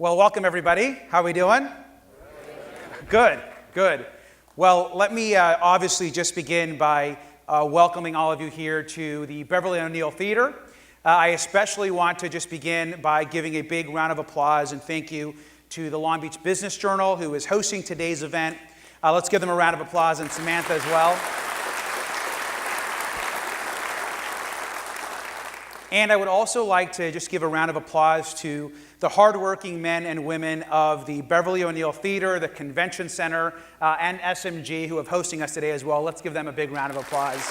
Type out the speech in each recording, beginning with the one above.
Well, welcome everybody. How are we doing? Good, good. Well, let me obviously just begin by welcoming all of you here to the Beverly O'Neill Theater. I especially want to just begin by giving a big round of applause and thank you to the Long Beach Business Journal, who is hosting today's event. Let's give them a round of applause, and Samantha as well. And I would also like to just give a round of applause to the hardworking men and women of the Beverly O'Neill Theater, the Convention Center, and SMG who are hosting us today as well. Let's give them a big round of applause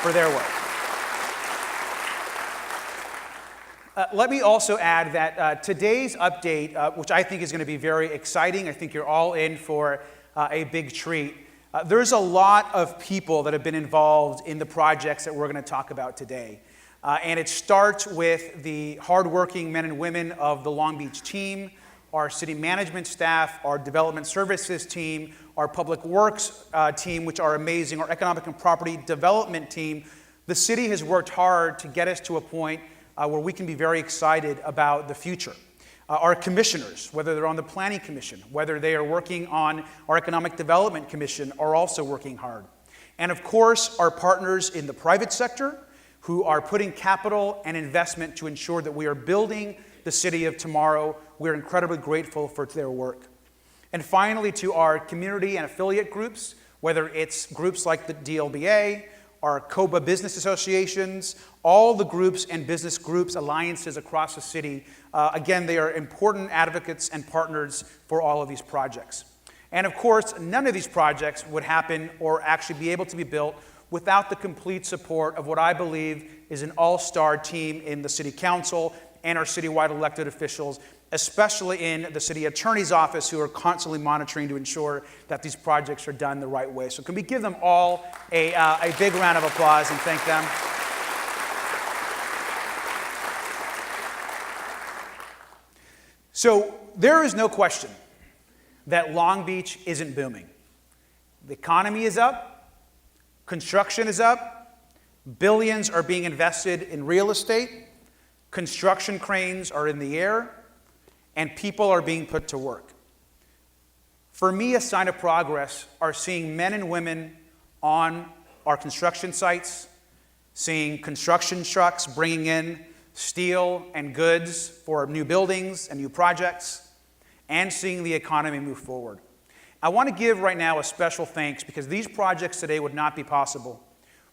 for their work. Let me also add that today's update, which I think is going to be very exciting, I think you're all in for a big treat. There's a lot of people that have been involved in the projects that we're going to talk about today. And it starts with the hardworking men and women of the Long Beach team, our city management staff, our development services team, our public works team, which are amazing, our economic and property development team. The city has worked hard to get us to a point where we can be very excited about the future. Our commissioners, whether they're on the Planning Commission, whether they are working on our Economic Development Commission, are also working hard. And of course, our partners in the private sector, who are putting capital and investment to ensure that we are building the city of tomorrow. We're incredibly grateful for their work. And finally, to our community and affiliate groups, whether it's groups like the DLBA, our COBA business associations, all the groups and business groups, alliances across the city. Again, they are important advocates and partners for all of these projects. And of course, none of these projects would happen or actually be able to be built without the complete support of what I believe is an all-star team in the City Council and our citywide elected officials, especially in the City Attorney's Office, who are constantly monitoring to ensure that these projects are done the right way. So can we give them all a big round of applause and thank them? So there is no question that Long Beach isn't booming. The economy is up. Construction is up, billions are being invested in real estate, construction cranes are in the air, and people are being put to work. For me, a sign of progress are seeing men and women on our construction sites, seeing construction trucks bringing in steel and goods for new buildings and new projects, and seeing the economy move forward. I want to give right now a special thanks because these projects today would not be possible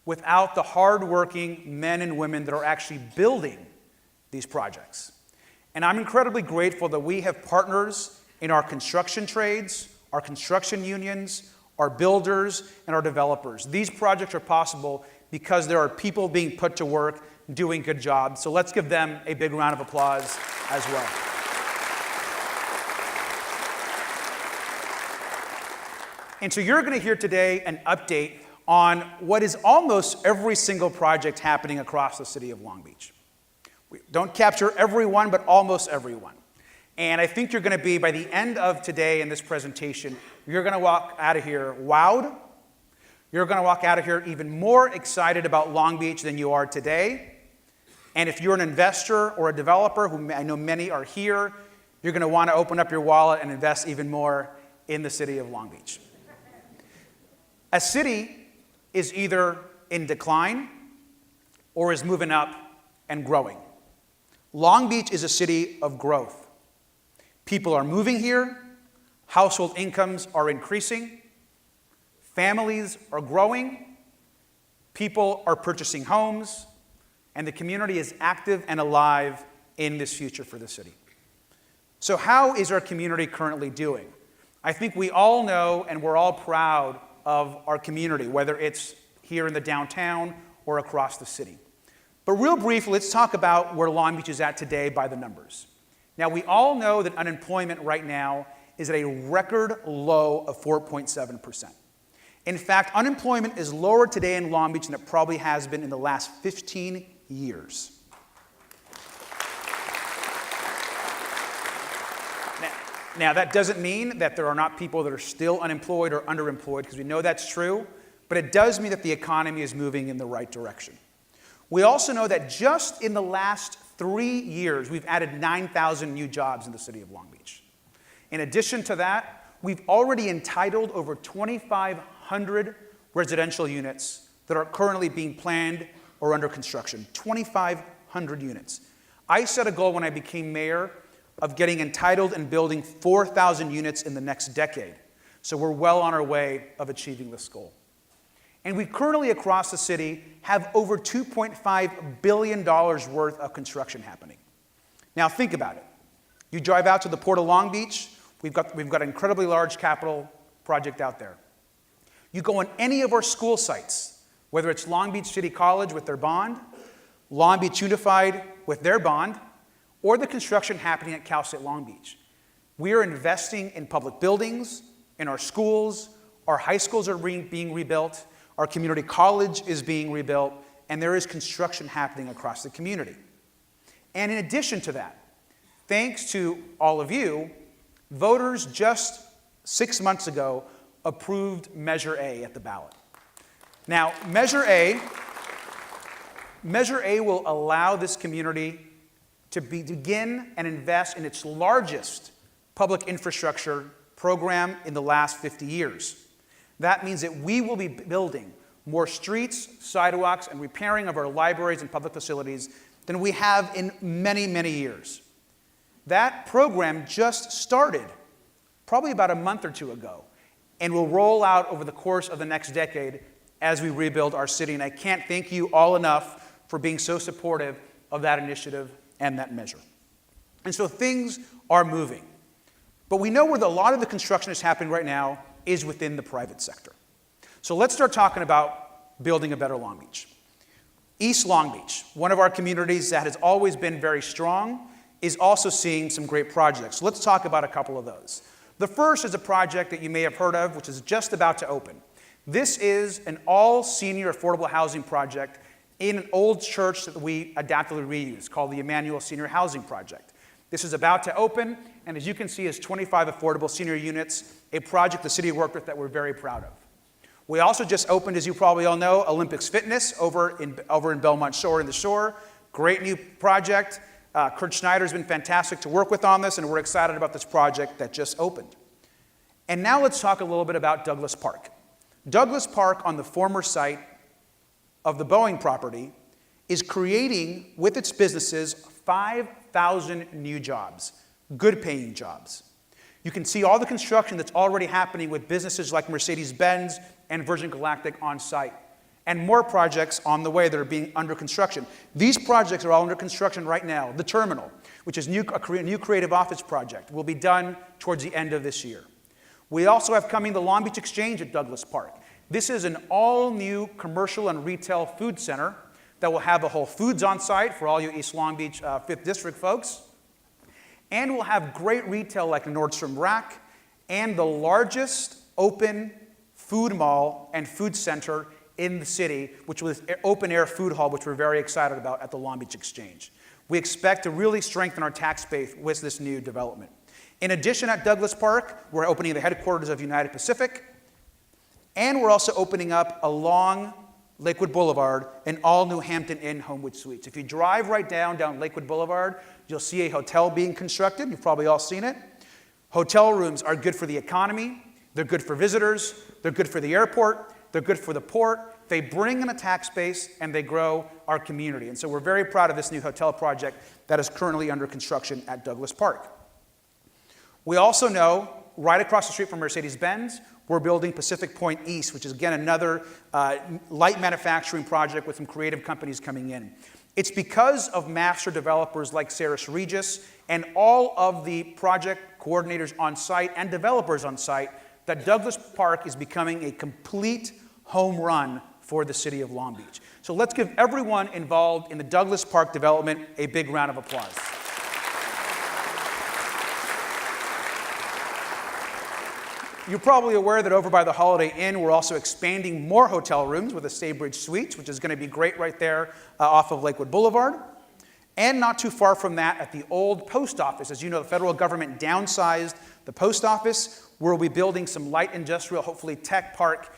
without the hardworking men and women that are actually building these projects. And I'm incredibly grateful that we have partners in our construction trades, our construction unions, our builders, and our developers. These projects are possible because there are people being put to work doing good jobs. So let's give them a big round of applause as well. And so you're going to hear today an update on what is almost every single project happening across the city of Long Beach. We don't capture everyone, but almost everyone. And I think you're going to be, by the end of today in this presentation, you're going to walk out of here wowed. You're going to walk out of here even more excited about Long Beach than you are today. And if you're an investor or a developer, who I know many are here, you're going to want to open up your wallet and invest even more in the city of Long Beach. A city is either in decline or is moving up and growing. Long Beach is a city of growth. People are moving here, household incomes are increasing, families are growing, people are purchasing homes, and the community is active and alive in this future for the city. So how is our community currently doing? I think we all know and we're all proud of our community, whether it's here in the downtown or across the city. But real briefly, let's talk about where Long Beach is at today by the numbers. Now, we all know that unemployment right now is at a record low of 4.7%. In fact, unemployment is lower today in Long Beach than it probably has been in the last 15 years. Now, that doesn't mean that there are not people that are still unemployed or underemployed, because we know that's true, but it does mean that the economy is moving in the right direction. We also know that just in the last 3 years, we've added 9,000 new jobs in the city of Long Beach. In addition to that, we've already entitled over 2,500 residential units that are currently being planned or under construction. 2,500 units. I set a goal when I became mayor of getting entitled and building 4,000 units in the next decade. So we're well on our way of achieving this goal. And we currently, across the city, have over $2.5 billion worth of construction happening. Now think about it. You drive out to the Port of Long Beach, we've got an incredibly large capital project out there. You go on any of our school sites, whether it's Long Beach City College with their bond, Long Beach Unified with their bond, or the construction happening at Cal State Long Beach. We are investing in public buildings, in our schools, our high schools are being rebuilt, our community college is being rebuilt, and there is construction happening across the community. And in addition to that, thanks to all of you, voters just 6 months ago approved Measure A at the ballot. Now, Measure A will allow this community to begin and invest in its largest public infrastructure program in the last 50 years. That means that we will be building more streets, sidewalks, and repairing of our libraries and public facilities than we have in many, many years. That program just started probably about a month or two ago and will roll out over the course of the next decade as we rebuild our city. And I can't thank you all enough for being so supportive of that initiative and that measure. And so things are moving. But we know where a lot of the construction is happening right now is within the private sector. So let's start talking about building a better Long Beach. East Long Beach, one of our communities that has always been very strong, is also seeing some great projects. So let's talk about a couple of those. The first is a project that you may have heard of, which is just about to open. This is an all-senior affordable housing project in an old church that we adaptively reuse called the Emmanuel Senior Housing Project. This is about to open, and as you can see, is 25 affordable senior units, a project the city worked with that we're very proud of. We also just opened, as you probably all know, Olympics Fitness over in Belmont Shore in the Shore. Great new project. Kurt Schneider's been fantastic to work with on this, and we're excited about this project that just opened. And now let's talk a little bit about Douglas Park. Douglas Park, on the former site of the Boeing property, is creating, with its businesses, 5,000 new jobs, good-paying jobs. You can see all the construction that's already happening with businesses like Mercedes-Benz and Virgin Galactic on site, and more projects on the way that are being under construction. These projects are all under construction right now. The terminal, which is a new creative office project, will be done towards the end of this year. We also have coming the Long Beach Exchange at Douglas Park. This is an all-new commercial and retail food center that will have a Whole Foods on site for all you East Long Beach 5th District folks. And we'll have great retail like Nordstrom Rack and the largest open food mall and food center in the city, which was open-air food hall, which we're very excited about at the Long Beach Exchange. We expect to really strengthen our tax base with this new development. In addition, at Douglas Park, we're opening the headquarters of United Pacific, and we're also opening up along Lakewood Boulevard an all-new Hampton Inn Homewood Suites. If you drive right down Lakewood Boulevard, you'll see a hotel being constructed. You've probably all seen it. Hotel rooms are good for the economy. They're good for visitors. They're good for the airport. They're good for the port. They bring in a tax base, and they grow our community. And so we're very proud of this new hotel project that is currently under construction at Douglas Park. We also know, right across the street from Mercedes-Benz, we're building Pacific Point East, which is, again, another light manufacturing project with some creative companies coming in. It's because of master developers like Saris Regis and all of the project coordinators on site and developers on site that Douglas Park is becoming a complete home run for the city of Long Beach. So let's give everyone involved in the Douglas Park development a big round of applause. You're probably aware that over by the Holiday Inn, we're also expanding more hotel rooms with a Staybridge Suites, which is going to be great right there off of Lakewood Boulevard. And not too far from that, at the old post office. As you know, the federal government downsized the post office. We'll be building some light industrial, hopefully tech park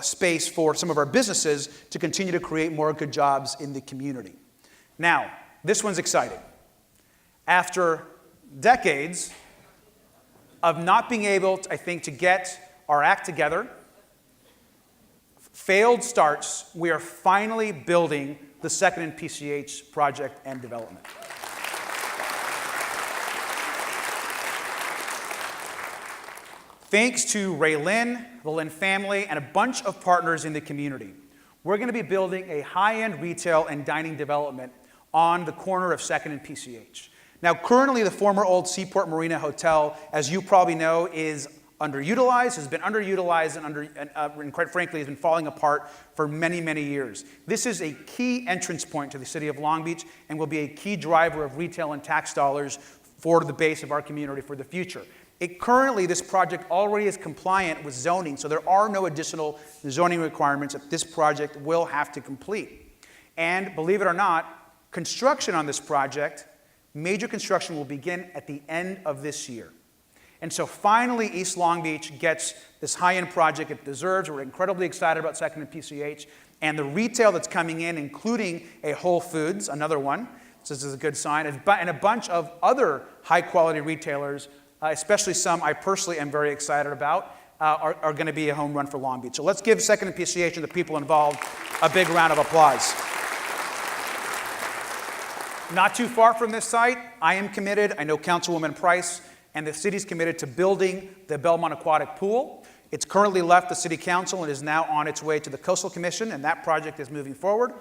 space for some of our businesses to continue to create more good jobs in the community. Now, this one's exciting. After decades of not being able, I think, to get our act together, failed starts, we are finally building the Second PCH project and development. Thanks to Ray Lynn, the Lynn family, and a bunch of partners in the community, we're going to be building a high-end retail and dining development on the corner of Second and PCH. Now, currently, the former old Seaport Marina Hotel, as you probably know, is underutilized, has been underutilized, and quite frankly, has been falling apart for many, many years. This is a key entrance point to the city of Long Beach and will be a key driver of retail and tax dollars for the base of our community for the future. Currently, this project already is compliant with zoning, so there are no additional zoning requirements that this project will have to complete. And believe it or not, construction on this project, major construction, will begin at the end of this year. And so finally, East Long Beach gets this high-end project it deserves. We're incredibly excited about Second and PCH and the retail that's coming in, including a Whole Foods, another one. So this is a good sign, and a bunch of other high-quality retailers, especially some I personally am very excited about, are going to be a home run for Long Beach. So let's give Second PCH and the people involved a big round of applause. Not too far from this site, I am committed, I know Councilwoman Price and the city's committed to building the Belmont Aquatic Pool. It's currently left the City Council and is now on its way to the Coastal Commission, and that project is moving forward.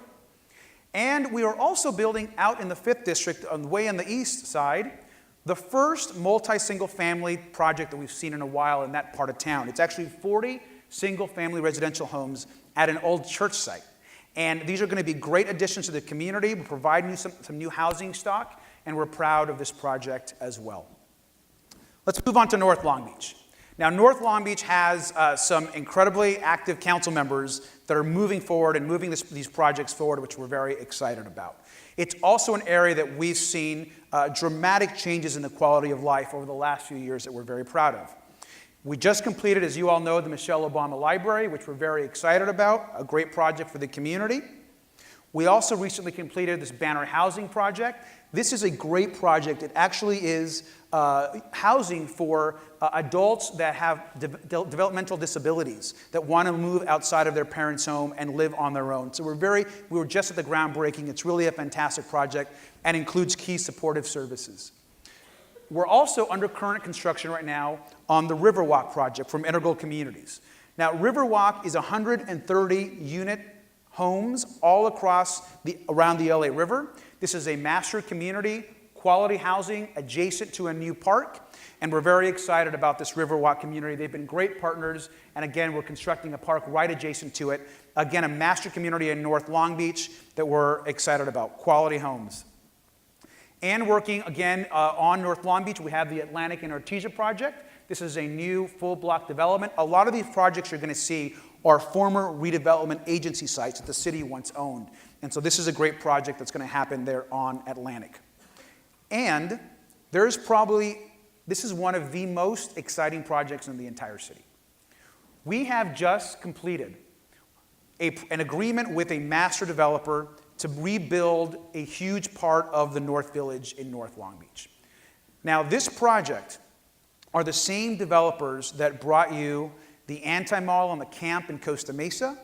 And we are also building out in the 5th District, way on the east side, the first multi-single family project that we've seen in a while in that part of town. It's actually 40 single-family residential homes at an old church site. And these are going to be great additions to the community. We're providing some new housing stock, and we're proud of this project as well. Let's move on to North Long Beach. Now, North Long Beach has some incredibly active council members that are moving forward and moving these projects forward, which we're very excited about. It's also an area that we've seen dramatic changes in the quality of life over the last few years that we're very proud of. We just completed, as you all know, the Michelle Obama Library, which we're very excited about, a great project for the community. We also recently completed this Banner Housing project. This is a great project. It actually is housing for adults that have developmental disabilities that want to move outside of their parents' home and live on their own. So we were just at the groundbreaking. It's really a fantastic project and includes key supportive services. We're also under current construction right now on the Riverwalk project from Integral Communities. Now, Riverwalk is 130 unit homes all across around the LA River. This is a master community, quality housing adjacent to a new park, and we're very excited about this Riverwalk community. They've been great partners, and again, we're constructing a park right adjacent to it. Again, a master community in North Long Beach that we're excited about, quality homes. And working again on North Long Beach, we have the Atlantic and Artesia project. This is a new full block development. A lot of these projects you're going to see are former redevelopment agency sites that the city once owned. And so this is a great project that's going to happen there on Atlantic. And this is one of the most exciting projects in the entire city. We have just completed an agreement with a master developer to rebuild a huge part of the North Village in North Long Beach. Now, this project are the same developers that brought you the Anti-Mall on the Camp in Costa Mesa,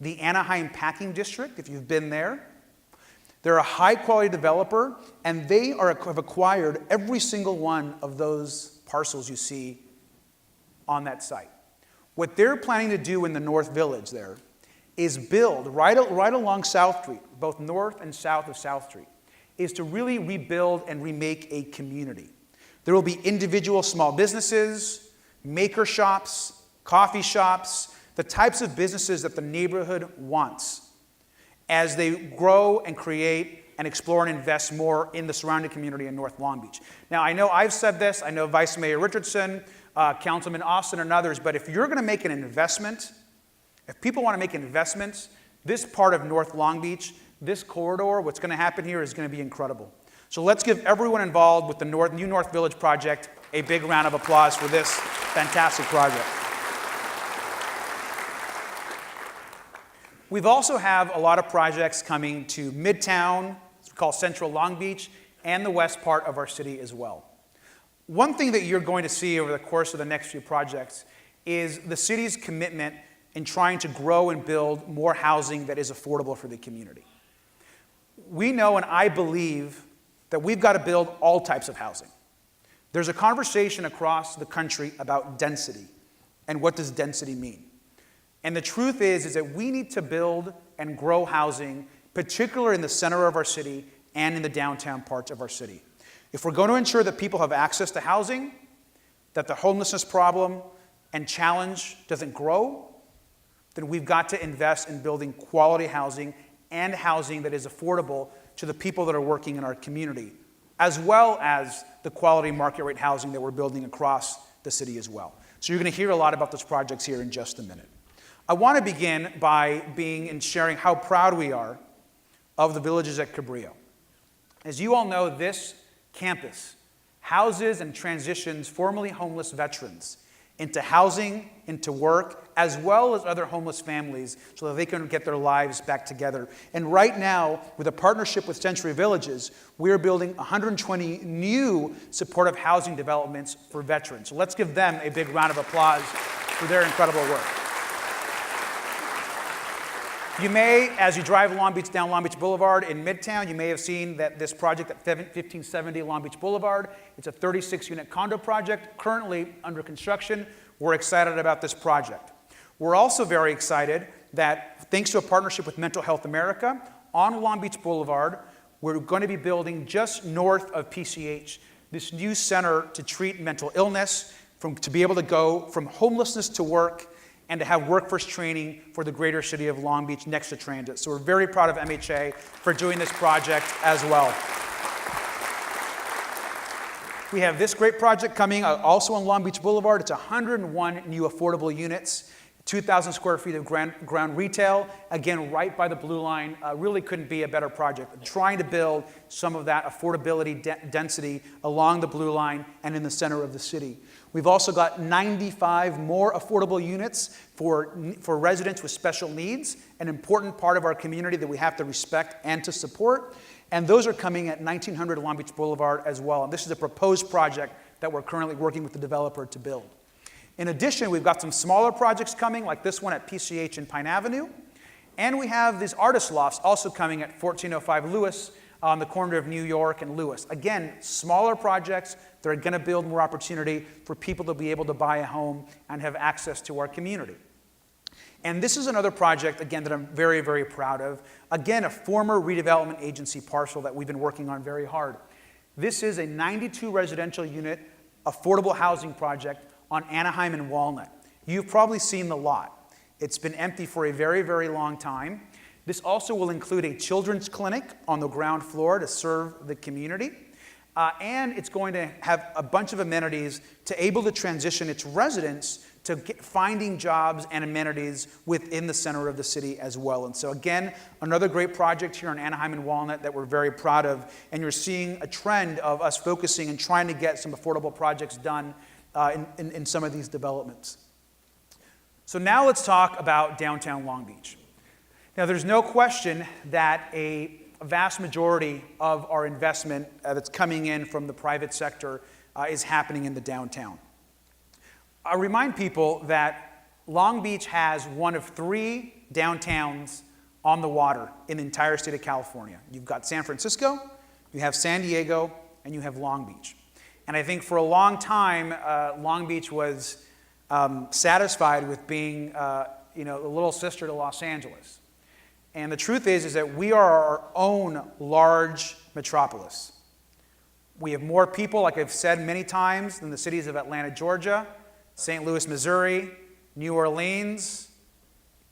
the Anaheim Packing District, if you've been there. They're a high-quality developer, and they have acquired every single one of those parcels you see on that site. What they're planning to do in the North Village there is build right along South Street, both north and south of South Street, is to really rebuild and remake a community. There will be individual small businesses, maker shops, coffee shops, the types of businesses that the neighborhood wants as they grow and create and explore and invest more in the surrounding community in North Long Beach. Now, I know I've said this, I know Vice Mayor Richardson, Councilman Austin, and others, but if you're going to make an investment, if people want to make investments, this part of North Long Beach, this corridor, what's going to happen here is going to be incredible. So let's give everyone involved with the New North Village project a big round of applause for this fantastic project. We've also have a lot of projects coming to Midtown, call Central Long Beach, and the west part of our city as well. One thing that you're going to see over the course of the next few projects is the city's commitment in trying to grow and build more housing that is affordable for the community. We know, and I believe, that we've got to build all types of housing. There's a conversation across the country about density and what does density mean. And the truth is that we need to build and grow housing, particularly in the center of our city and in the downtown parts of our city. If we're going to ensure that people have access to housing, that the homelessness problem and challenge doesn't grow, then we've got to invest in building quality housing and housing that is affordable to the people that are working in our community, as well as the quality market rate housing that we're building across the city as well. So you're going to hear a lot about those projects here in just a minute. I want to begin by sharing how proud we are of the villages at Cabrillo. As you all know, this campus houses and transitions formerly homeless veterans into housing, into work, as well as other homeless families so that they can get their lives back together. And right now, with a partnership with Century Villages, we are building 120 new supportive housing developments for veterans. So let's give them a big round of applause for their incredible work. You may, as you drive down Long Beach Boulevard in Midtown, you may have seen that this project at 1570 Long Beach Boulevard, it's a 36-unit condo project currently under construction. We're excited about this project. We're also very excited that thanks to a partnership with Mental Health America, on Long Beach Boulevard, we're going to be building just north of PCH this new center to treat mental illness, to be able to go from homelessness to work, and to have workforce training for the greater city of Long Beach next to transit. So we're very proud of MHA for doing this project as well. We have this great project coming also on Long Beach Boulevard. It's 101 new affordable units, 2,000 square feet of ground retail. Again, right by the Blue Line. Really couldn't be a better project. Trying to build some of that affordability density along the Blue Line and in the center of the city. We've also got 95 more affordable units for residents with special needs, an important part of our community that we have to respect and to support. And those are coming at 1900 Long Beach Boulevard as well. And this is a proposed project that we're currently working with the developer to build. In addition, we've got some smaller projects coming, like this one at PCH and Pine Avenue. And we have these artist lofts also coming at 1405 Lewis on the corner of New York and Lewis. Again, smaller projects that are going to build more opportunity for people to be able to buy a home and have access to our community. And this is another project, again, that I'm very, very proud of. Again, a former redevelopment agency parcel that we've been working on very hard. This is a 92 residential unit affordable housing project on Anaheim and Walnut. You've probably seen the lot. It's been empty for a very, very long time. This also will include a children's clinic on the ground floor to serve the community. And it's going to have a bunch of amenities to able to transition its residents to finding jobs and amenities within the center of the city as well. And so again, another great project here on Anaheim and Walnut that we're very proud of. And you're seeing a trend of us focusing and trying to get some affordable projects done in some of these developments. So now let's talk about downtown Long Beach. Now there's no question that a vast majority of our investment that's coming in from the private sector is happening in the downtown. I remind people that Long Beach has one of 3 downtowns on the water in the entire state of California. You've got San Francisco, you have San Diego, and you have Long Beach. And I think for a long time, Long Beach was satisfied with being the little sister to Los Angeles. And the truth is that we are our own large metropolis. We have more people, like I've said many times, than the cities of Atlanta, Georgia, St. Louis, Missouri, New Orleans,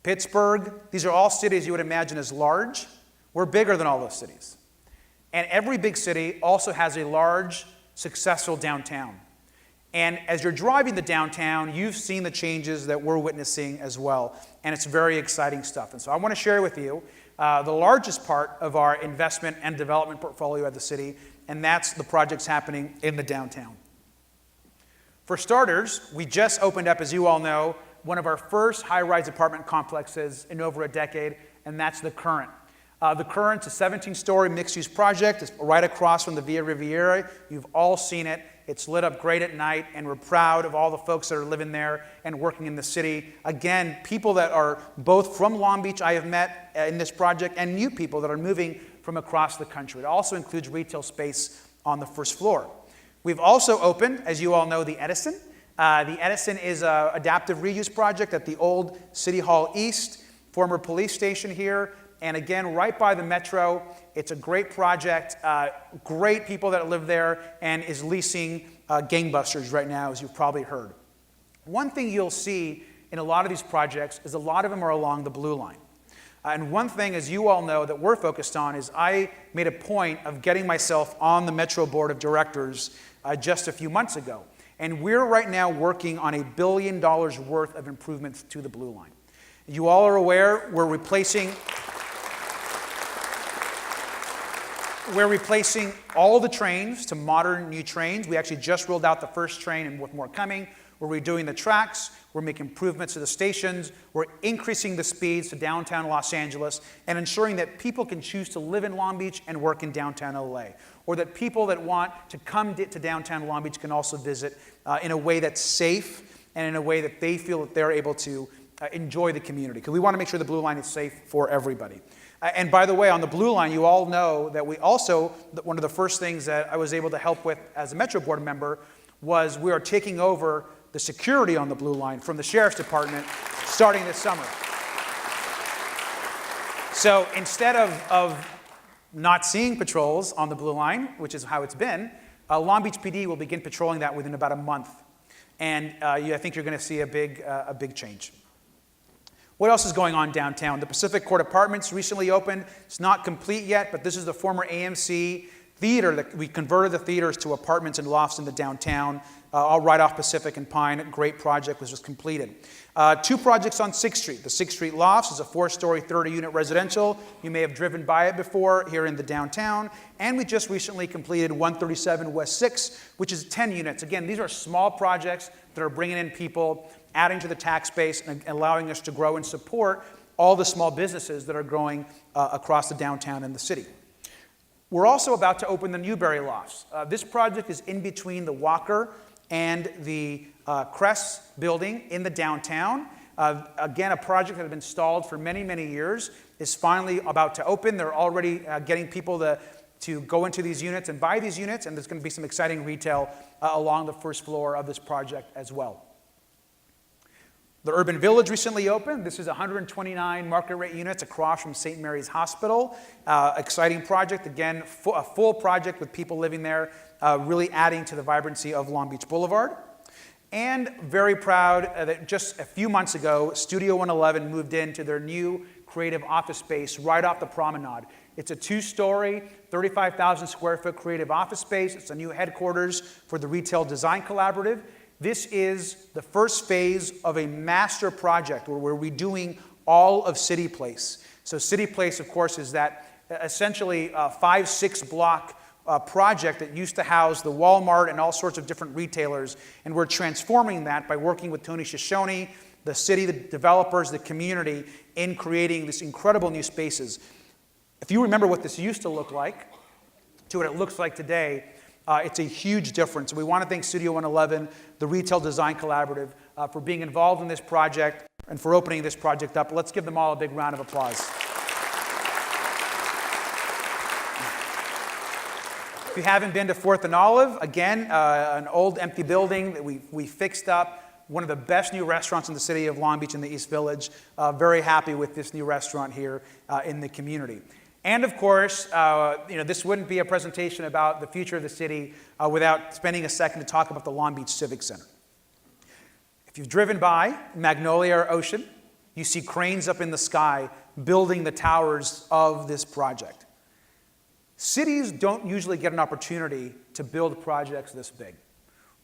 Pittsburgh. These are all cities you would imagine as large. We're bigger than all those cities. And every big city also has a large, successful downtown. And as you're driving the downtown, you've seen the changes that we're witnessing as well. And it's very exciting stuff. And so I want to share with you the largest part of our investment and development portfolio at the city, and that's the projects happening in the downtown. For starters, we just opened up, as you all know, one of our first high-rise apartment complexes in over a decade, and that's the Current. The Current's a 17-story mixed-use project. It's right across from the Via Riviera. You've all seen it. It's lit up great at night, and we're proud of all the folks that are living there and working in the city. Again, people that are both from Long Beach I have met in this project, and new people that are moving from across the country. It also includes retail space on the first floor. We've also opened, as you all know, the Edison. The Edison is an adaptive reuse project at the old City Hall East, former police station here. And again, right by the metro. It's a great project, great people that live there, and is leasing gangbusters right now, as you've probably heard. One thing you'll see in a lot of these projects is a lot of them are along the Blue Line. And one thing, as you all know, that we're focused on is I made a point of getting myself on the Metro Board of Directors just a few months ago. And we're right now working on $1 billion worth of improvements to the Blue Line. You all are aware we're replacing all the trains to modern new trains. We actually just rolled out the first train, and with more coming. We're redoing the tracks. We're making improvements to the stations. We're increasing the speeds to downtown Los Angeles and ensuring that people can choose to live in Long Beach and work in downtown LA, or that people that want to come to downtown Long Beach can also visit in a way that's safe and in a way that they feel that they're able to enjoy the community. Because we want to make sure the Blue Line is safe for everybody. And by the way, on the Blue Line, you all know that we also, one of the first things that I was able to help with as a Metro Board member was we are taking over the security on the Blue Line from the Sheriff's Department starting this summer. So instead of not seeing patrols on the Blue Line, which is how it's been, Long Beach PD will begin patrolling that within about a month. And I think you're going to see a big change. What else is going on downtown? The Pacific Court Apartments recently opened. It's not complete yet, but this is the former AMC theater that we converted the theaters to apartments and lofts in the downtown, all right off Pacific and Pine. A great project was just completed. 2 projects on 6th Street. The 6th Street Lofts is a 4-story, 30-unit residential. You may have driven by it before here in the downtown. And we just recently completed 137 West 6, which is 10 units. Again, these are small projects that are bringing in people, adding to the tax base, and allowing us to grow and support all the small businesses that are growing across the downtown and the city. We're also about to open the Newberry Lofts. This project is in between the Walker and the Crest building in the downtown. Again, a project that had been stalled for many, many years is finally about to open. They're already getting people to go into these units and buy these units, and there's going to be some exciting retail along the first floor of this project as well. The Urban Village recently opened. This is 129 market rate units across from St. Mary's Hospital. Exciting project. Again, a full project with people living there, really adding to the vibrancy of Long Beach Boulevard. And very proud that just a few months ago, Studio 111 moved into their new creative office space right off the promenade. It's a 2-story, 35,000 square foot creative office space. It's a new headquarters for the Retail Design Collaborative. This is the first phase of a master project where we're redoing all of City Place. So City Place, of course, is that essentially 5-6 block project that used to house the Walmart and all sorts of different retailers. And we're transforming that by working with Tony Shoshone, the city, the developers, the community, in creating these incredible new spaces. If you remember what this used to look like to what it looks like today, it's a huge difference. We want to thank Studio 111, the Retail Design Collaborative, for being involved in this project and for opening this project up. Let's give them all a big round of applause. If you haven't been to 4th and Olive, again, an old empty building that we fixed up. One of the best new restaurants in the city of Long Beach in the East Village. Very happy with this new restaurant here in the community. And of course, this wouldn't be a presentation about the future of the city without spending a second to talk about the Long Beach Civic Center. If you've driven by Magnolia or Ocean, you see cranes up in the sky building the towers of this project. Cities don't usually get an opportunity to build projects this big.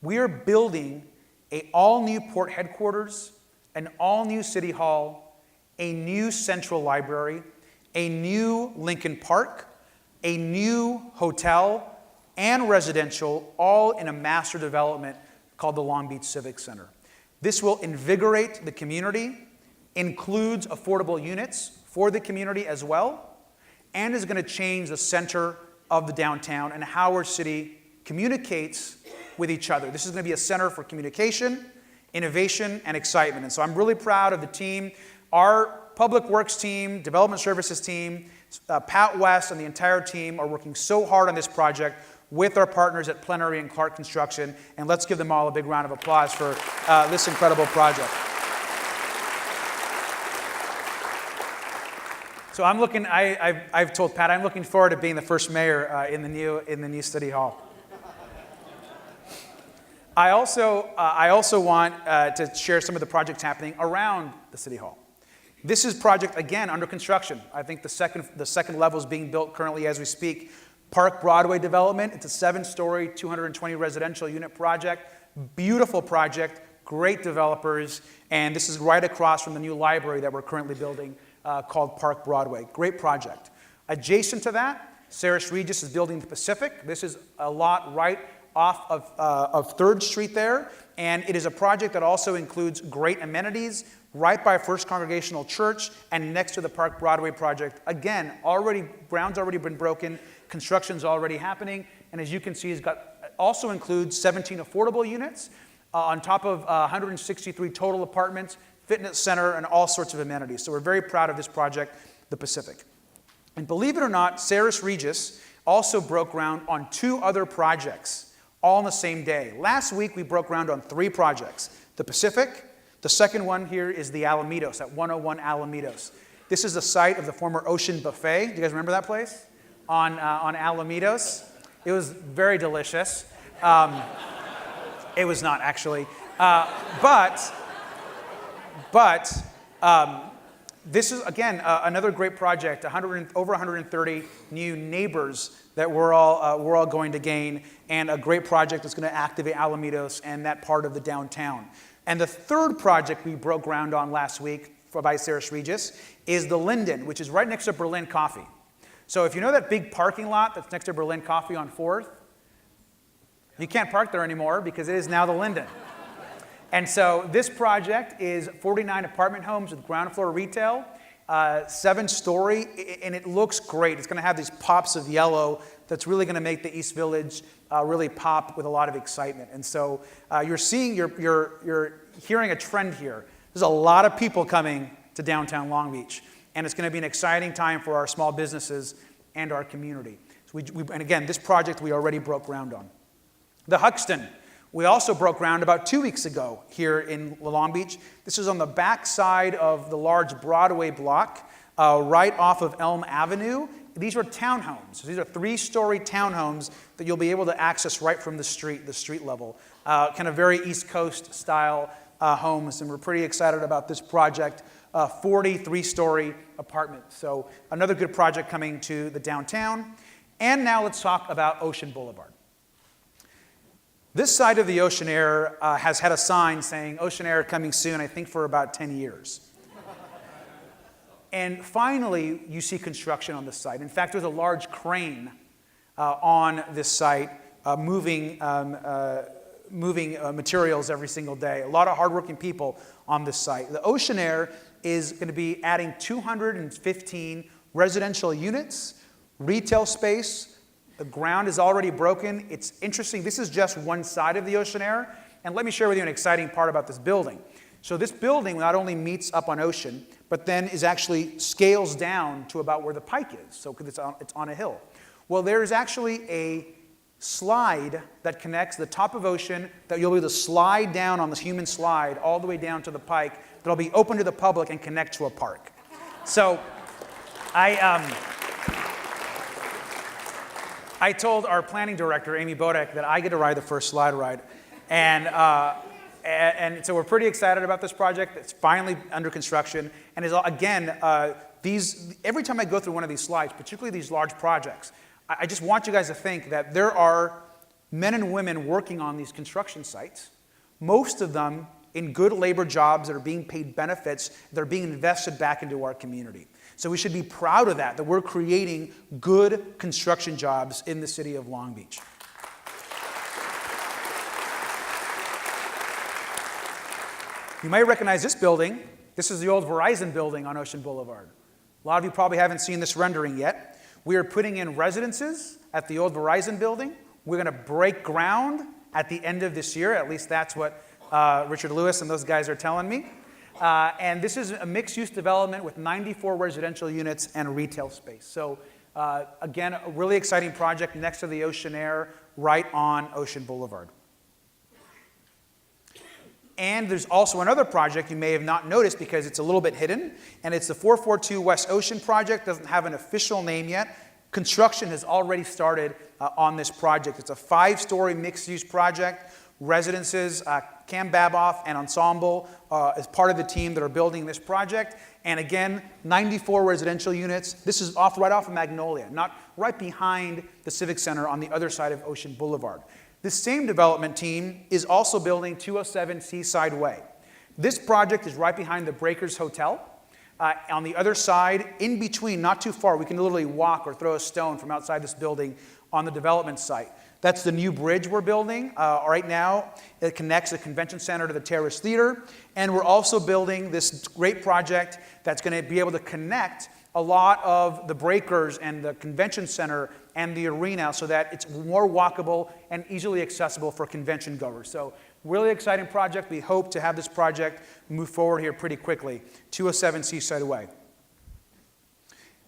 We are building an all-new port headquarters, an all-new city hall, a new central library, a new Lincoln Park, a new hotel, and residential, all in a master development called the Long Beach Civic Center. This will invigorate the community, includes affordable units for the community as well, and is going to change the center of the downtown and how our city communicates with each other. This is going to be a center for communication, innovation, and excitement. And so I'm really proud of the team. Our Public Works team, Development Services team, Pat West and the entire team are working so hard on this project with our partners at Plenary and Clark Construction. And let's give them all a big round of applause for this incredible project. So I'm looking, I've told Pat, I'm looking forward to being the first mayor in the new City Hall. I also want to share some of the projects happening around the City Hall. This is project, again, under construction. I think the second level is being built currently as we speak. Park Broadway development. It's a 7-story, 220 residential unit project. Beautiful project, great developers, and this is right across from the new library that we're currently building called Park Broadway. Great project. Adjacent to that, Saris Regis is building the Pacific. This is a lot right off of 3rd Street there, and it is a project that also includes great amenities right by First Congregational Church and next to the Park Broadway project. Again, ground's already been broken, construction's already happening, and as you can see, also includes 17 affordable units on top of 163 total apartments, fitness center, and all sorts of amenities. So we're very proud of this project, the Pacific. And believe it or not, Saris Regis also broke ground on 2 other projects, all on the same day. Last week, we broke ground on 3 projects. The Pacific, the second one here is the Alamitos, at 101 Alamitos. This is the site of the former Ocean Buffet. Do you guys remember that place? On Alamitos. It was very delicious. It was not, actually. But this is, again, another great project, over 130 new neighbors that we're all going to gain, and a great project that's going to activate Alamitos and that part of the downtown. And the third project we broke ground on last week by Saris Regis is the Linden, which is right next to Berlin Coffee. So if you know that big parking lot that's next to Berlin Coffee on 4th, you can't park there anymore because it is now the Linden. And so this project is 49 apartment homes with ground floor retail, 7-story, and it looks great. It's going to have these pops of yellow that's really going to make the East Village really pop with a lot of excitement. And so you're hearing a trend here. There's a lot of people coming to downtown Long Beach, and it's going to be an exciting time for our small businesses and our community. So and again, this project we already broke ground on. The Huxton, we also broke ground about 2 weeks ago here in Long Beach. This is on the back side of the large Broadway block, right off of Elm Avenue. These are townhomes. These are 3-story townhomes that you'll be able to access right from the street level. Kind of very East Coast style homes, and we're pretty excited about this project. 43-story apartments. So another good project coming to the downtown. And now let's talk about Ocean Boulevard. This side of the Ocean Air has had a sign saying Ocean Air coming soon, I think for about 10 years. And finally, you see construction on this site. In fact, there's a large crane on this site moving materials every single day. A lot of hardworking people on this site. The Ocean Air is going to be adding 215 residential units, retail space. The ground is already broken. It's interesting. This is just one side of the Ocean Air. And let me share with you an exciting part about this building. So this building not only meets up on Ocean, but then is actually scales down to about where the Pike is. So it's on a hill. Well, there's actually a slide that connects the top of Ocean that you'll be able to slide down on this human slide all the way down to the Pike. That'll be open to the public and connect to a park. So I told our planning director, Amy Bodek, that I get to ride the first slide ride. And so we're pretty excited about this project. It's finally under construction. And again, every time I go through one of these slides, particularly these large projects, I just want you guys to think that there are men and women working on these construction sites, most of them in good labor jobs that are being paid benefits, that are being invested back into our community. So we should be proud of that we're creating good construction jobs in the city of Long Beach. You might recognize this building. This is the old Verizon building on Ocean Boulevard. A lot of you probably haven't seen this rendering yet. We are putting in residences at the old Verizon building. We're going to break ground at the end of this year. At least that's what Richard Lewis and those guys are telling me. And this is a mixed-use development with 94 residential units and retail space. So again, a really exciting project next to the Ocean Air, right on Ocean Boulevard. And there's also another project you may have not noticed because it's a little bit hidden, and it's the 442 West Ocean project. Doesn't have an official name yet. Construction has already started on this project. It's a 5-story mixed-use project. Residences, Cam Baboff and Ensemble as part of the team that are building this project. And again, 94 residential units. This is right off of Magnolia, not right behind the Civic Center on the other side of Ocean Boulevard. This same development team is also building 207 Seaside Way. This project is right behind the Breakers Hotel. On the other side, in between, not too far, we can literally walk or throw a stone from outside this building on the development site. That's the new bridge we're building. Right now, it connects the convention center to the Terrace Theater. And we're also building this great project that's going to be able to connect a lot of the breakers and the convention center and the arena so that it's more walkable and easily accessible for convention goers. So really exciting project. We hope to have this project move forward here pretty quickly. 207 Seaside Way.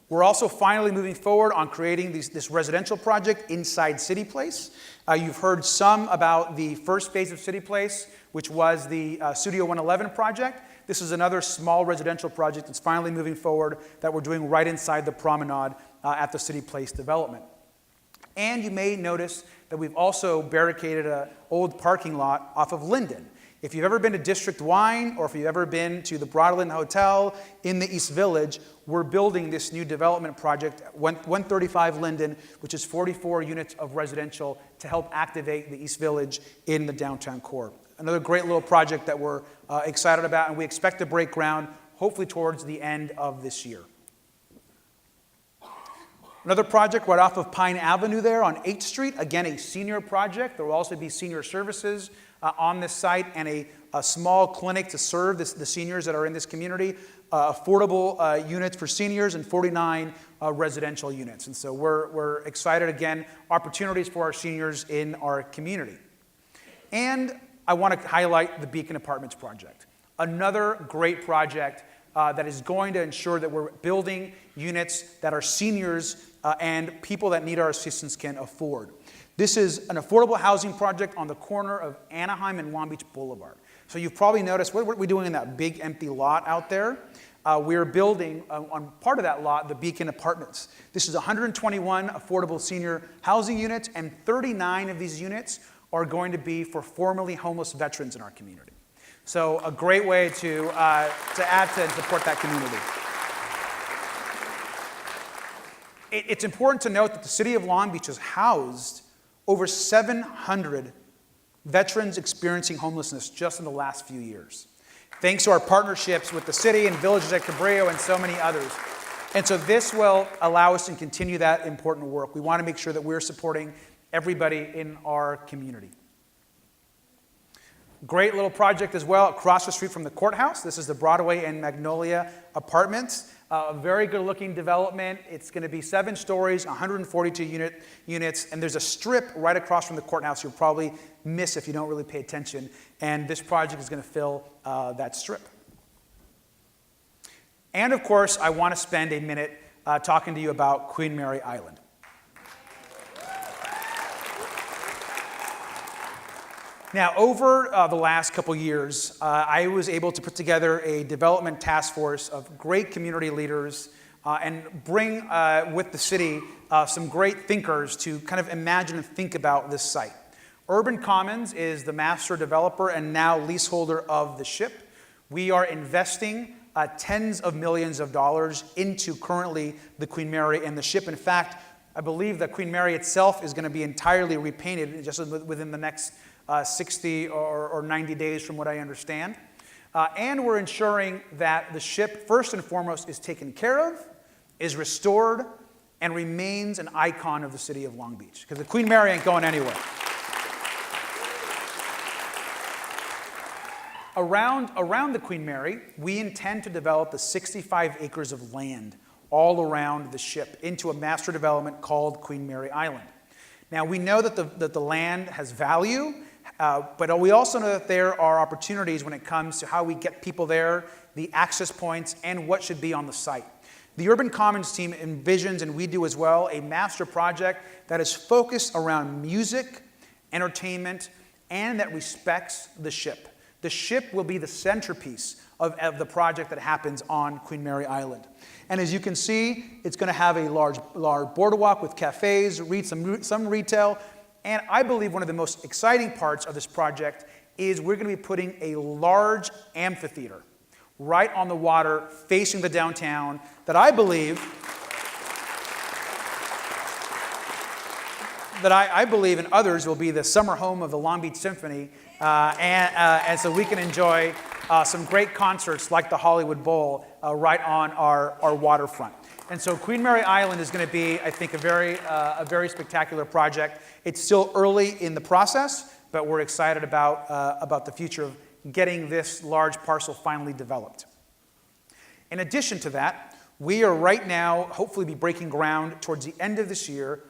We're also finally moving forward on creating this residential project inside City Place. You've heard some about the first phase of City Place, which was the Studio 111 project. This is another small residential project that's finally moving forward that we're doing right inside the promenade at the City Place development. And you may notice that we've also barricaded an old parking lot off of Linden. If you've ever been to District Wine or if you've ever been to the Broadland Hotel in the East Village, we're building this new development project, 135 Linden, which is 44 units of residential to help activate the East Village in the downtown core. Another great little project that we're excited about, and we expect to break ground hopefully towards the end of this year. Another project right off of Pine Avenue there on 8th Street, again a senior project. There will also be senior services on this site and a small clinic to serve the seniors that are in this community, affordable units for seniors and 49 residential units. And so we're excited, again, opportunities for our seniors in our community. And I want to highlight the Beacon Apartments project. Another great project that is going to ensure that we're building units that our seniors and people that need our assistance can afford. This is an affordable housing project on the corner of Anaheim and Long Beach Boulevard. So you've probably noticed, what are we doing in that big empty lot out there? We're building, on part of that lot, the Beacon Apartments. This is 121 affordable senior housing units, and 39 of these units are going to be for formerly homeless veterans in our community. So a great way to add to and support that community. It's important to note that the city of Long Beach has housed over 700 veterans experiencing homelessness just in the last few years, thanks to our partnerships with the city and Villages at Cabrillo and so many others. And so this will allow us to continue that important work. We want to make sure that we're supporting everybody in our community. Great little project as well across the street from the courthouse. This is the Broadway and Magnolia Apartments. A very good looking development. It's going to be 7 stories, 142 units, and there's a strip right across from the courthouse you'll probably miss if you don't really pay attention. And this project is going to fill that strip. And of course, I want to spend a minute talking to you about Queen Mary Island. Now, over the last couple years, I was able to put together a development task force of great community leaders and bring with the city some great thinkers to kind of imagine and think about this site. Urban Commons is the master developer and now leaseholder of the ship. We are investing tens of millions of dollars into currently the Queen Mary and the ship. In fact, I believe that Queen Mary itself is going to be entirely repainted just within the next 60 or 90 days from what I understand. And we're ensuring that the ship, first and foremost, is taken care of, is restored, and remains an icon of the city of Long Beach. Because the Queen Mary ain't going anywhere. Around the Queen Mary, we intend to develop the 65 acres of land all around the ship into a master development called Queen Mary Island. Now, we know that the land has value, but we also know that there are opportunities when it comes to how we get people there, the access points, and what should be on the site. The Urban Commons team envisions, and we do as well, a master project that is focused around music, entertainment, and that respects the ship. The ship will be the centerpiece of the project that happens on Queen Mary Island. And as you can see, it's going to have a large boardwalk with cafes, some retail, and I believe one of the most exciting parts of this project is we're going to be putting a large amphitheater right on the water facing the downtown that I believe and others will be the summer home of the Long Beach Symphony, and so we can enjoy some great concerts like the Hollywood Bowl right on our waterfront. And so Queen Mary Island is going to be, I think, a very spectacular project. It's still early in the process, but we're excited about the future of getting this large parcel finally developed. In addition to that, we are right now hopefully be breaking ground towards the end of this year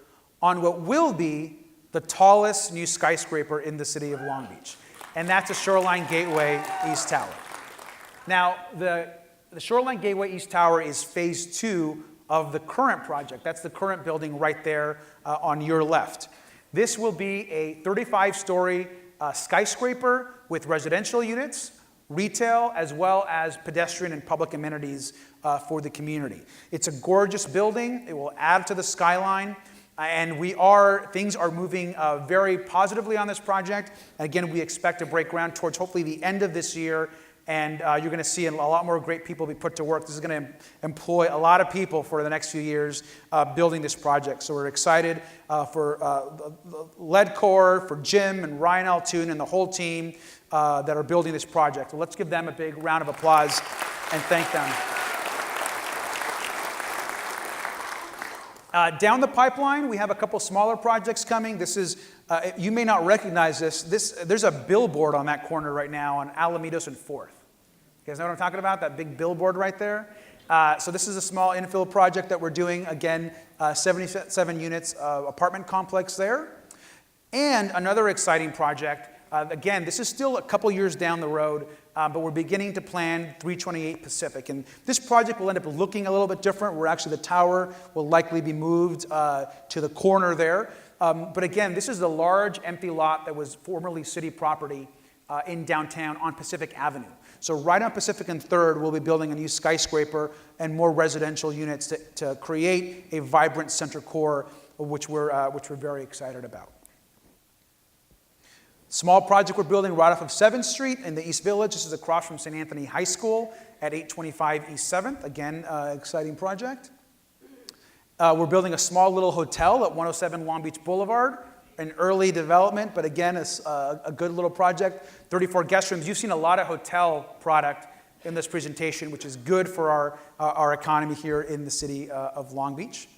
on what will be the tallest new skyscraper in the city of Long Beach, and that's the Shoreline Gateway East Tower. Now, the Shoreline Gateway East Tower is phase 2 of the current project. That's the current building right there on your left. This will be a 35-story skyscraper with residential units, retail, as well as pedestrian and public amenities for the community. It's a gorgeous building. It will add to the skyline. And things are moving very positively on this project. Again, we expect to break ground towards hopefully the end of this year, and you're going to see a lot more great people be put to work. This is going to employ a lot of people for the next few years building this project. So we're excited for Ledcor, for Jim and Ryan Altoon and the whole team that are building this project. So let's give them a big round of applause and thank them. Down the pipeline, we have a couple smaller projects coming. This is, you may not recognize this. There's a billboard on that corner right now on Alamitos and 4th. You guys know what I'm talking about? That big billboard right there? So this is a small infill project that we're doing. Again, 77 units apartment complex there. And another exciting project. Again, this is still a couple years down the road, but we're beginning to plan 328 Pacific. And this project will end up looking a little bit different, where actually the tower will likely be moved to the corner there. But again, this is the large empty lot that was formerly city property in downtown on Pacific Avenue. So right on Pacific and 3rd, we'll be building a new skyscraper and more residential units to create a vibrant center core, which we're very excited about. Small project we're building right off of 7th Street in the East Village. This is across from St. Anthony High School at 825 East 7th. Again, exciting project. We're building a small little hotel at 107 Long Beach Boulevard, an early development, but again, it's a good little project. 34 guest rooms. You've seen a lot of hotel product in this presentation, which is good for our economy here in the city of Long Beach.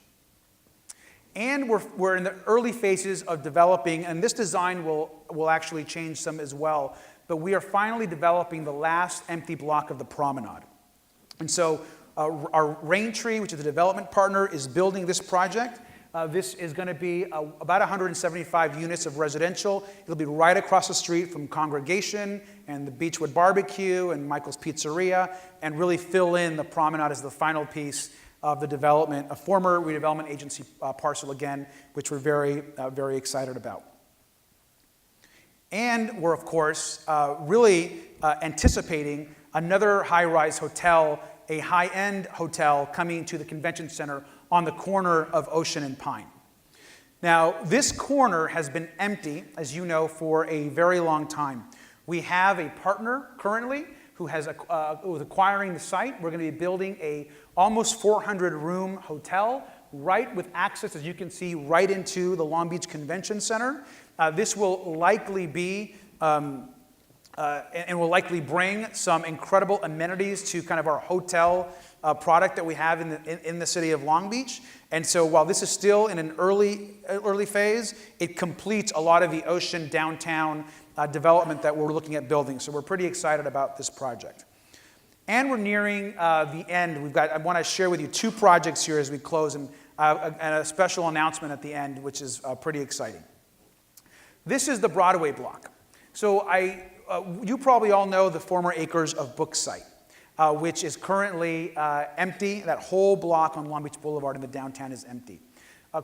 And we're in the early phases of developing, and this design will actually change some as well, but we are finally developing the last empty block of the promenade. And so our Raintree, which is the development partner, is building this project. This is going to be about 175 units of residential. It'll be right across the street from Congregation and the Beechwood Barbecue and Michael's Pizzeria, and really fill in the promenade as the final piece of the development, a former redevelopment agency parcel again, which we're very excited about. And we're, of course, really anticipating another high-rise hotel, a high-end hotel coming to the convention center on the corner of Ocean and Pine. Now, this corner has been empty, as you know, for a very long time. We have a partner currently who's acquiring the site. We're going to be building a almost 400-room hotel, right with access, as you can see, right into the Long Beach Convention Center. This will likely be, and will likely bring some incredible amenities to kind of our hotel product that we have in the city of Long Beach. And so while this is still in an early phase, it completes a lot of the Ocean downtown development that we're looking at building. So we're pretty excited about this project. And we're nearing the end. I want to share with you 2 projects here as we close, and a special announcement at the end, which is pretty exciting. This is the Broadway block. So you probably all know the former Acres of Books site, which is currently empty. That whole block on Long Beach Boulevard in the downtown is empty.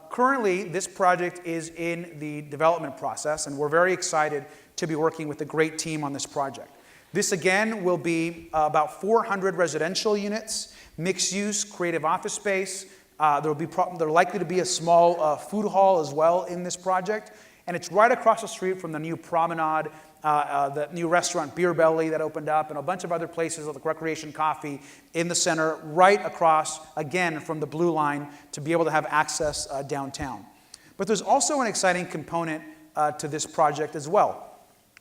Currently, this project is in the development process, and we're very excited to be working with a great team on this project. This, again, will be about 400 residential units, mixed-use, creative office space. There's likely to be a small food hall as well in this project, and it's right across the street from the new promenade, the new restaurant Beer Belly that opened up, and a bunch of other places like Recreation Coffee in the center, right across, again, from the Blue Line to be able to have access downtown. But there's also an exciting component to this project as well.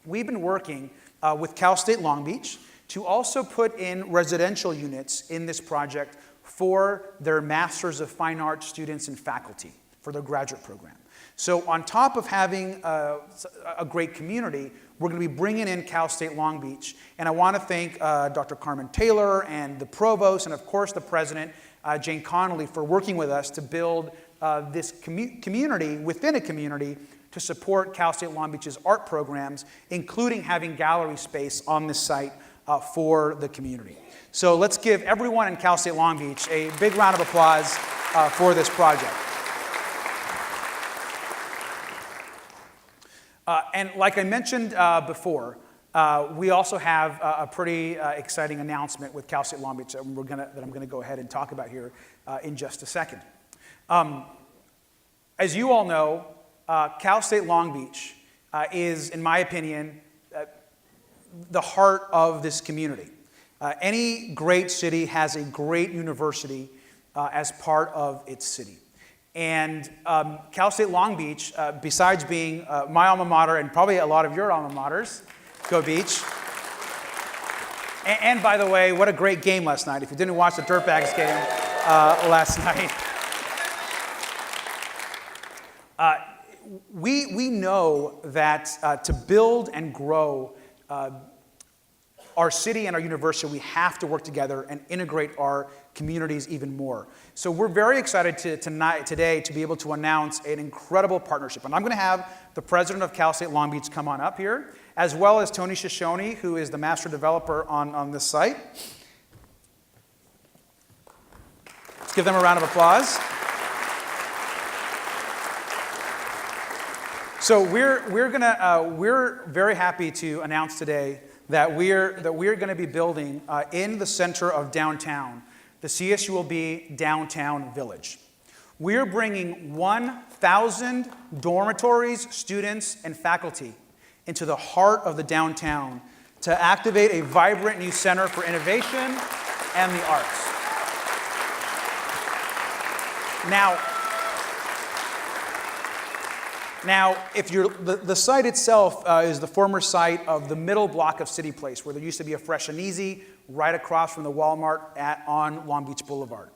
We've been working with Cal State Long Beach to also put in residential units in this project for their Masters of Fine Arts students and faculty for their graduate program. So on top of having a great community, we're going to be bringing in Cal State Long Beach. And I want to thank Dr. Carmen Taylor and the provost and, of course, the president, Jane Connolly, for working with us to build this community within a community to support Cal State Long Beach's art programs, including having gallery space on this site for the community. So let's give everyone in Cal State Long Beach a big round of applause for this project. And like I mentioned before, we also have a pretty exciting announcement with Cal State Long Beach that I'm going to go ahead and talk about here in just a second. As you all know, Cal State Long Beach is, in my opinion, the heart of this community. Any great city has a great university as part of its city. And Cal State Long Beach, besides being my alma mater and probably a lot of your alma maters, go Beach. And by the way, what a great game last night. If you didn't watch the Dirtbags game last night. We know that to build and grow our city and our university, we have to work together and integrate our communities even more. So we're very excited today to be able to announce an incredible partnership. And I'm going to have the president of Cal State Long Beach come on up here, as well as Tony Shoshone, who is the master developer on this site. Let's give them a round of applause. So we're very happy to announce today that we're going to be building in the center of downtown. The CSU will be Downtown Village. We're bringing 1,000 dormitories, students, and faculty into the heart of the downtown to activate a vibrant new center for innovation and the arts. Now, if the site itself is the former site of the middle block of City Place, where there used to be a Fresh and Easy right across from the Walmart on Long Beach Boulevard.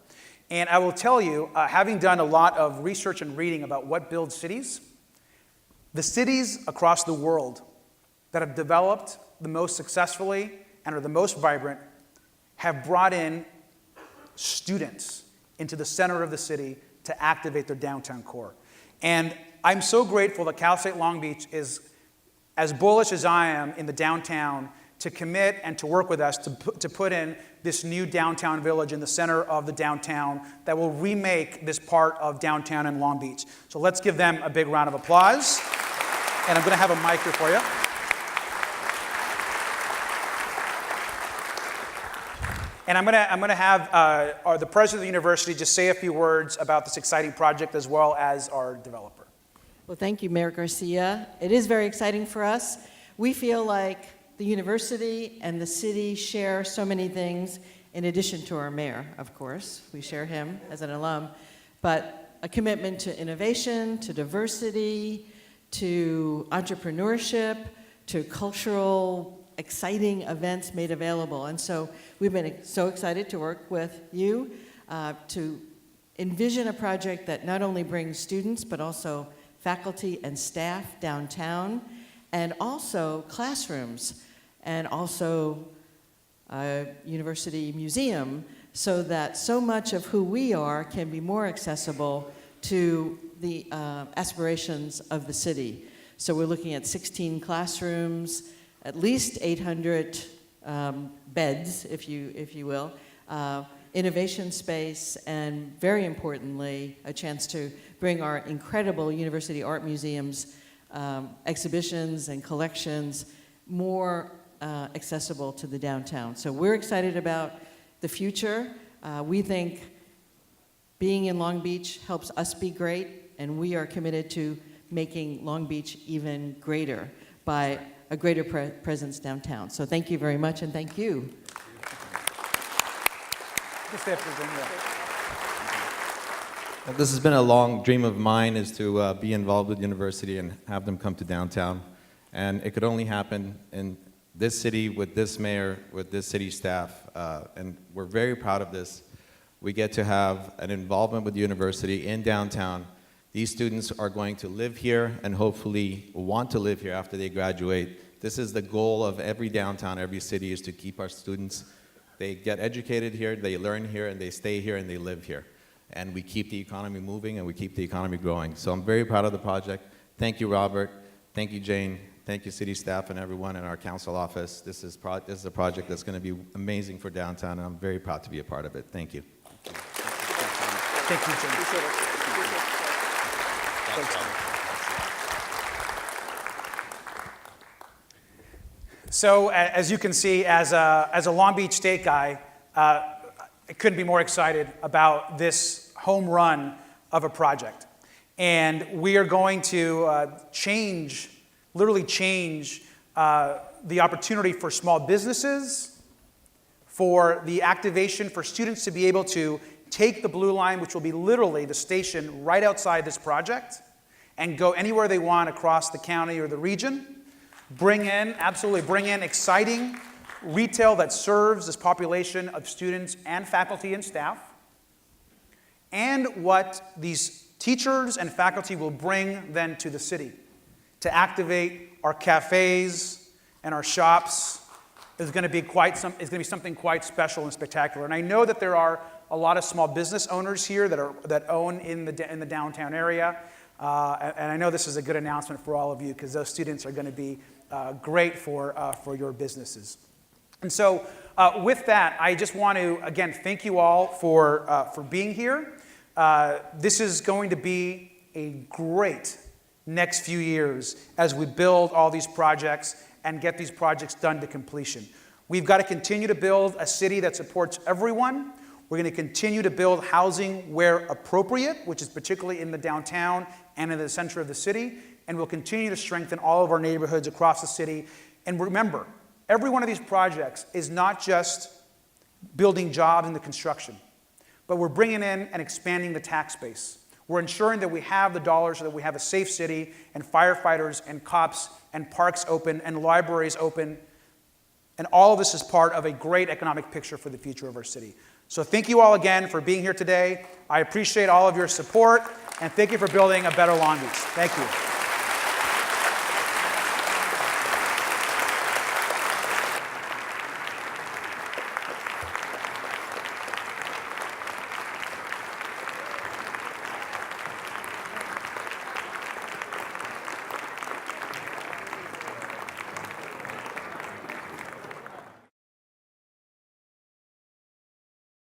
And I will tell you, having done a lot of research and reading about what builds cities, the cities across the world that have developed the most successfully and are the most vibrant have brought in students into the center of the city to activate their downtown core. And I'm so grateful that Cal State Long Beach is as bullish as I am in the downtown to commit and to work with us to put in this new downtown village in the center of the downtown that will remake this part of downtown in Long Beach. So let's give them a big round of applause. And I'm going to have a mic here for you. And I'm going to have the president of the university just say a few words about this exciting project as well as our developer. Well, thank you, Mayor Garcia. It is very exciting for us. We feel like the university and the city share so many things, in addition to our mayor, of course. We share him as an alum, but a commitment to innovation, to diversity, to entrepreneurship, to cultural, exciting events made available. And so we've been so excited to work with you to envision a project that not only brings students, but also faculty and staff downtown, and also classrooms, and also a university museum, so that so much of who we are can be more accessible to the aspirations of the city. So we're looking at 16 classrooms, at least 800 beds, if you will, innovation space, and very importantly, a chance to bring our incredible university art museums, exhibitions and collections more accessible to the downtown. So we're excited about the future. We think being in Long Beach helps us be great, and we are committed to making Long Beach even greater by a greater presence downtown. So thank you very much, and thank you. This has been a long dream of mine, is to be involved with the university and have them come to downtown. And it could only happen in this city, with this mayor, with this city staff. And we're very proud of this. We get to have an involvement with the university in downtown. These students are going to live here and hopefully want to live here after they graduate. This is the goal of every downtown, every city, is to keep our students. They get educated here, they learn here, and they stay here, and they live here. And we keep the economy moving, and we keep the economy growing. So I'm very proud of the project. Thank you, Robert. Thank you, Jane. Thank you, city staff and everyone in our council office. This is a project that's going to be amazing for downtown, and I'm very proud to be a part of it. Thank you. Thank you, Jim. So, as you can see, as a Long Beach State guy, I couldn't be more excited about this home run of a project. And we are going to literally change the opportunity for small businesses, for the activation for students to be able to take the Blue Line, which will be literally the station right outside this project, and go anywhere they want across the county or the region. Absolutely bring in exciting retail that serves this population of students and faculty and staff, and what these teachers and faculty will bring then to the city to activate our cafes and our shops. Is going to be something quite special and spectacular. And I know that there are a lot of small business owners here that own in the downtown area, and I know this is a good announcement for all of you, because those students are going to be great for your businesses. And so with that, I just want to, again, thank you all for being here. This is going to be a great next few years as we build all these projects and get these projects done to completion. We've got to continue to build a city that supports everyone. We're going to continue to build housing where appropriate, which is particularly in the downtown and in the center of the city. And we'll continue to strengthen all of our neighborhoods across the city. And remember, every one of these projects is not just building jobs in the construction, but we're bringing in and expanding the tax base. We're ensuring that we have the dollars so that we have a safe city, and firefighters and cops and parks open and libraries open. And all of this is part of a great economic picture for the future of our city. So thank you all again for being here today. I appreciate all of your support, and thank you for building a better Long Beach. Thank you.